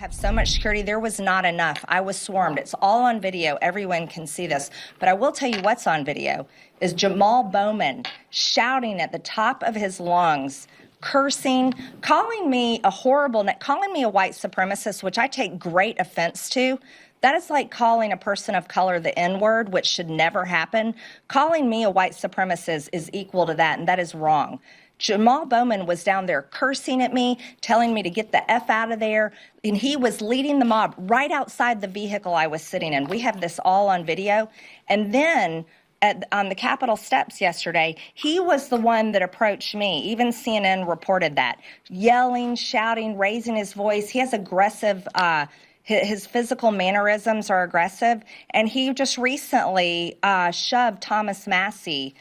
have so much security. There was not enough. I was swarmed. It's all on video. Everyone can see this. But I will tell you what's on video is Jamaal Bowman shouting at the top of his lungs, cursing, calling me a horrible, calling me a white supremacist, which I take great offense to. That is like calling a person of color the N-word, which should never happen. Calling me a white supremacist is equal to that, and that is wrong. Jamaal Bowman was down there cursing at me, telling me to get the F out of there, and he was leading the mob right outside the vehicle I was sitting in. We have this all on video. And then on the Capitol steps yesterday, he was the one that approached me. Even CNN reported that. Yelling, shouting, raising his voice. He has aggressive, his physical mannerisms are aggressive. And he just recently shoved Thomas Massey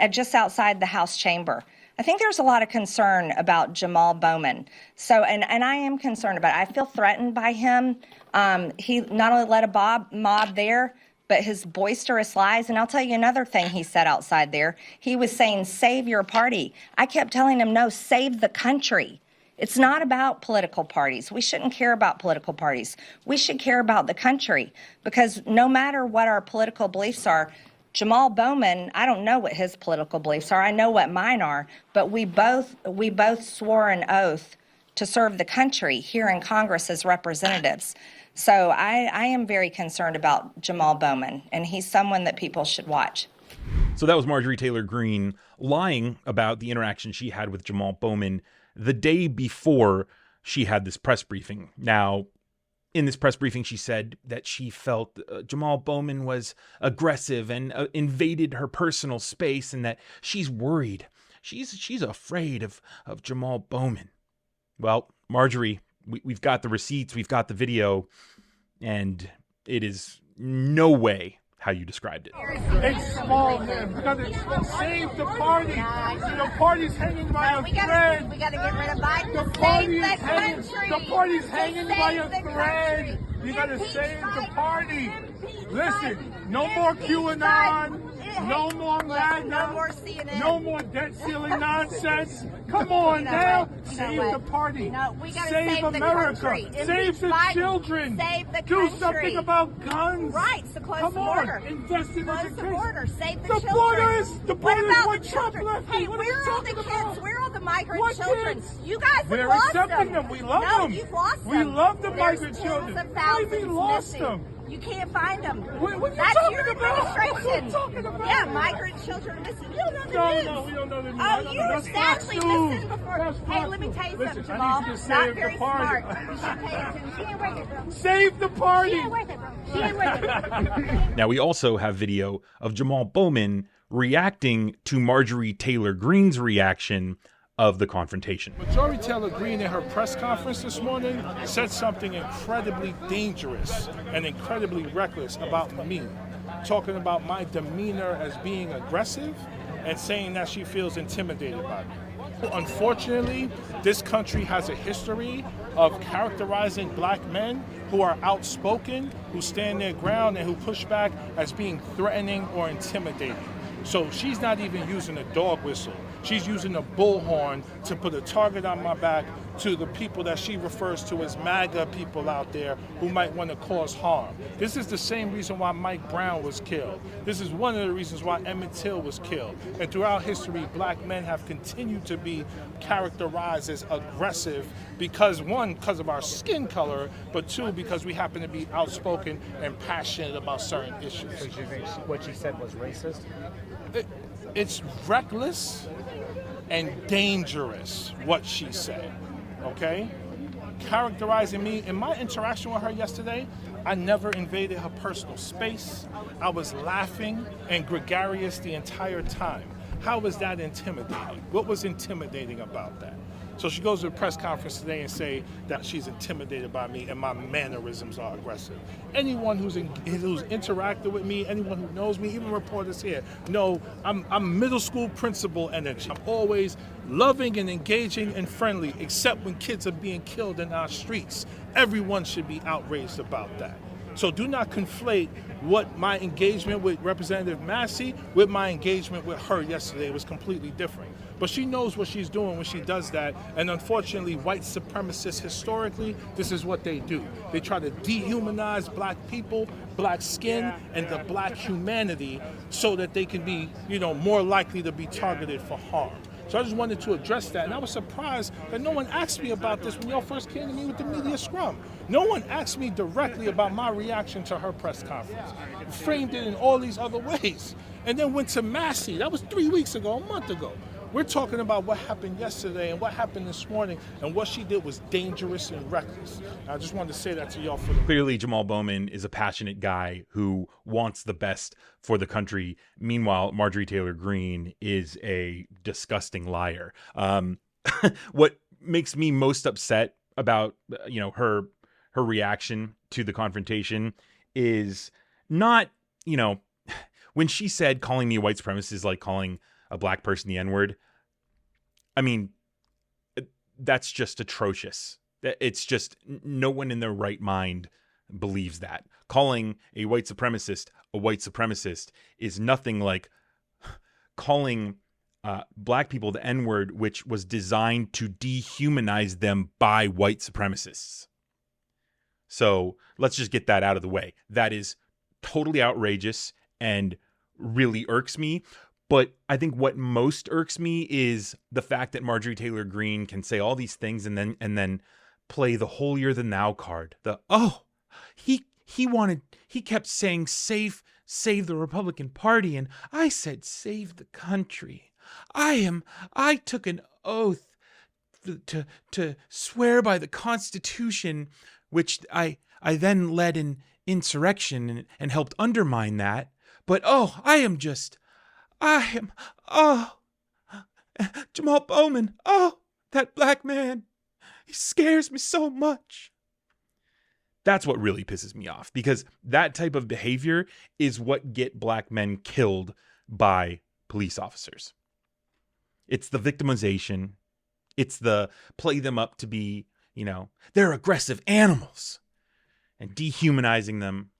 just outside the House chamber. I think there's a lot of concern about Jamaal Bowman. So, and I am concerned about it. I feel threatened by him. He not only led a mob there, but his boisterous lies. And I'll tell you another thing he said outside there. He was saying, save your party. I kept telling him, no, save the country. It's not about political parties. We shouldn't care about political parties. We should care about the country, because no matter what our political beliefs are, Jamaal Bowman, I don't know what his political beliefs are. I know what mine are, but we both swore an oath to serve the country here in Congress as representatives. So I am very concerned about Jamaal Bowman, and he's someone that people should watch. So that was Marjorie Taylor Greene lying about the interaction she had with Jamaal Bowman the day before she had this press briefing. Now, in this press briefing, she said that she felt Jamaal Bowman was aggressive and invaded her personal space, and that she's worried. She's afraid of Jamaal Bowman. Well, Marjorie, we've got the receipts, we've got the video, and it is no way how you described it. It's small, man. We gotta save the party. The party's hanging by a thread. We gotta get rid of Biden. The party's hanging by a thread. You gotta save the party. Listen, no more QAnon. No more MAGA. No more CNN. No more debt ceiling nonsense. Come on now. Save the party. No, we gotta save America. Save the children. Save the Do country. something about guns. Right, so close the border. Invest in close the border. Save the children. The border is what Trump left. Hey, what where are all the talking kids? about? Where are all the migrant What children? kids? You guys We're have lost accepting them. We love no, them. You've lost them. We love the There's migrant tens children. of What do you mean thousands lost missing. them? You can't find them. What are you That's talking your about? administration. What are you talking about? Yeah, migrant children are missing. You don't know the news. No, we don't know the news. Oh, you were sadly missing before. Hey, let me tell you something, Listen, I Jamaal. need you to Not save very the party. smart. You should pay attention. She ain't worth it, bro. Save the party. She ain't worth it, bro. She ain't worth it. Now, we also have video of Jamaal Bowman reacting to Marjorie Taylor Greene's reaction of the confrontation. Marjorie Taylor Greene in her press conference this morning said something incredibly dangerous and incredibly reckless about me, talking about my demeanor as being aggressive and saying that she feels intimidated by me. Unfortunately, this country has a history of characterizing black men who are outspoken, who stand their ground, and who push back as being threatening or intimidating. So she's not even using a dog whistle. She's using a bullhorn to put a target on my back to the people that she refers to as MAGA people out there who might want to cause harm. This is the same reason why Mike Brown was killed. This is one of the reasons why Emmett Till was killed. And throughout history, black men have continued to be characterized as aggressive because, one, because of our skin color, but two, because we happen to be outspoken and passionate about certain issues. So you think what she said was racist? It's reckless and dangerous what she said, okay? Characterizing me, in my interaction with her yesterday, I never invaded her personal space. I was laughing and gregarious the entire time. How was that intimidating? What was intimidating about that? So she goes to a press conference today and say that she's intimidated by me and my mannerisms are aggressive. Anyone who's interacted with me, anyone who knows me, even reporters here, know I'm middle school principal energy. I'm always loving and engaging and friendly, except when kids are being killed in our streets. Everyone should be outraged about that. So do not conflate what my engagement with Representative Massey with my engagement with her yesterday. It was completely different. But she knows what she's doing when she does that. And unfortunately, white supremacists historically, this is what they do. They try to dehumanize black people, black skin, and the black humanity so that they can be, more likely to be targeted for harm. So I just wanted to address that. And I was surprised that no one asked me about this when y'all first came to me with the media scrum. No one asked me directly about my reaction to her press conference. Framed it in all these other ways. And then went to Massey. That was 3 weeks ago, a month ago. We're talking about what happened yesterday and what happened this morning, and what she did was dangerous and reckless. I just wanted to say that to y'all for the Clearly, Jamaal Bowman is a passionate guy who wants the best for the country. Meanwhile, Marjorie Taylor Greene is a disgusting liar. What makes me most upset about her reaction to the confrontation is not, when she said calling me a white supremacist is like calling a black person the N-word. I mean, that's just atrocious. It's just no one in their right mind believes that. Calling a white supremacist is nothing like calling black people the N-word, which was designed to dehumanize them by white supremacists. So let's just get that out of the way. That is totally outrageous and really irks me. But I think what most irks me is the fact that Marjorie Taylor Greene can say all these things and then play the holier than thou card. He kept saying save the Republican Party, and I said save the country. I took an oath to swear by the Constitution, which I then led an insurrection and helped undermine that. But Jamaal Bowman, that black man, he scares me so much. That's what really pisses me off, because that type of behavior is what get black men killed by police officers. It's the victimization. It's the play them up to be, they're aggressive animals and dehumanizing them.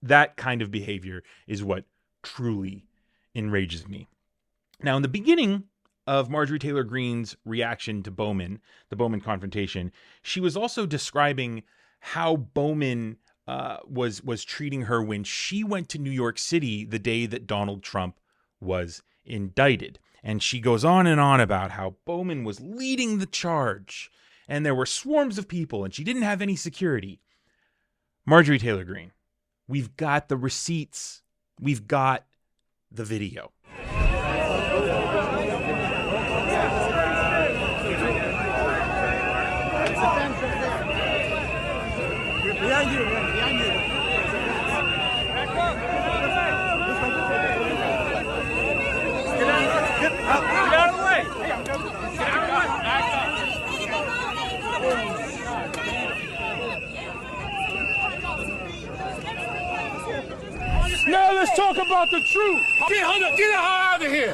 That kind of behavior is what truly enrages me. Now, in the beginning of Marjorie Taylor Greene's reaction to Bowman, the Bowman confrontation, she was also describing how Bowman was treating her when she went to New York City the day that Donald Trump was indicted. And she goes on and on about how Bowman was leading the charge and there were swarms of people and she didn't have any security. Marjorie Taylor Greene, we've got the receipts. We've got the video. Behind you. Get out of the way. Get out of the way. Now let's talk about the truth. Get her out of here.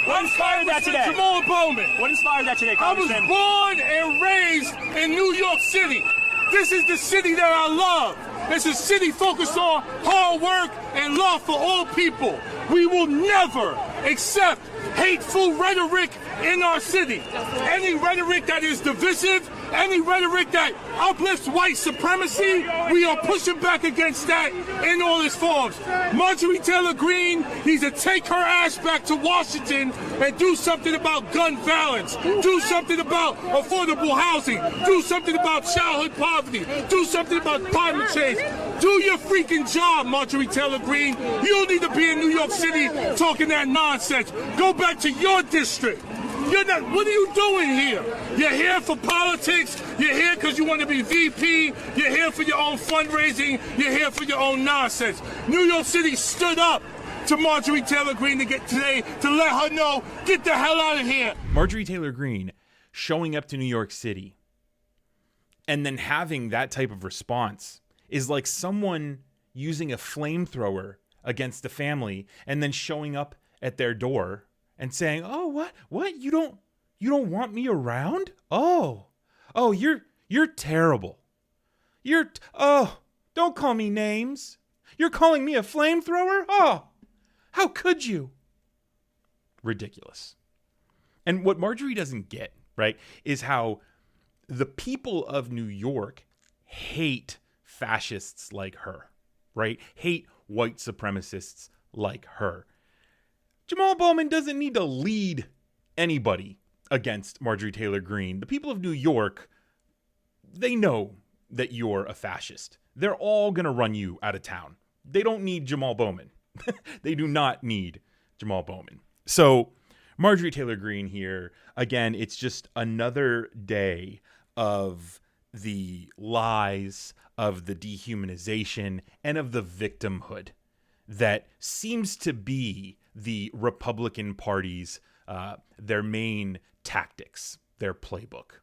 What inspired that today? Jamaal Bowman. What inspired that today, I was Congressman? born and raised in New York City. This is the city that I love. It's a city focused on hard work and love for all people. We will never accept hateful rhetoric in our city. Any rhetoric that is divisive, any rhetoric that uplifts white supremacy, we are pushing back against that in all its forms. Marjorie Taylor Greene needs to take her ass back to Washington and do something about gun violence, do something about affordable housing, do something about childhood poverty, do something about climate change. Do your freaking job, Marjorie Taylor Greene. You don't need to be in New York City talking that nonsense. Go back to your district. You're not. What are you doing here? You're here for politics. You're here because you want to be VP. You're here for your own fundraising. You're here for your own nonsense. New York City stood up to Marjorie Taylor Greene to let her know, get the hell out of here. Marjorie Taylor Greene showing up to New York City and then having that type of response is like someone using a flamethrower against a family and then showing up at their door and saying, "Oh, what? You don't want me around? Oh, you're terrible. Don't call me names. You're calling me a flamethrower? Oh, how could you?" Ridiculous. And what Marjorie doesn't get, right, is how the people of New York hate fascists like her, right? Hate white supremacists like her. Jamaal Bowman doesn't need to lead anybody against Marjorie Taylor Greene. The people of New York, they know that you're a fascist. They're all going to run you out of town. They don't need Jamaal Bowman. They do not need Jamaal Bowman. So Marjorie Taylor Greene here, again, it's just another day of the lies, of the dehumanization, and of the victimhood that seems to be the Republican Party's, their main tactics, their playbook.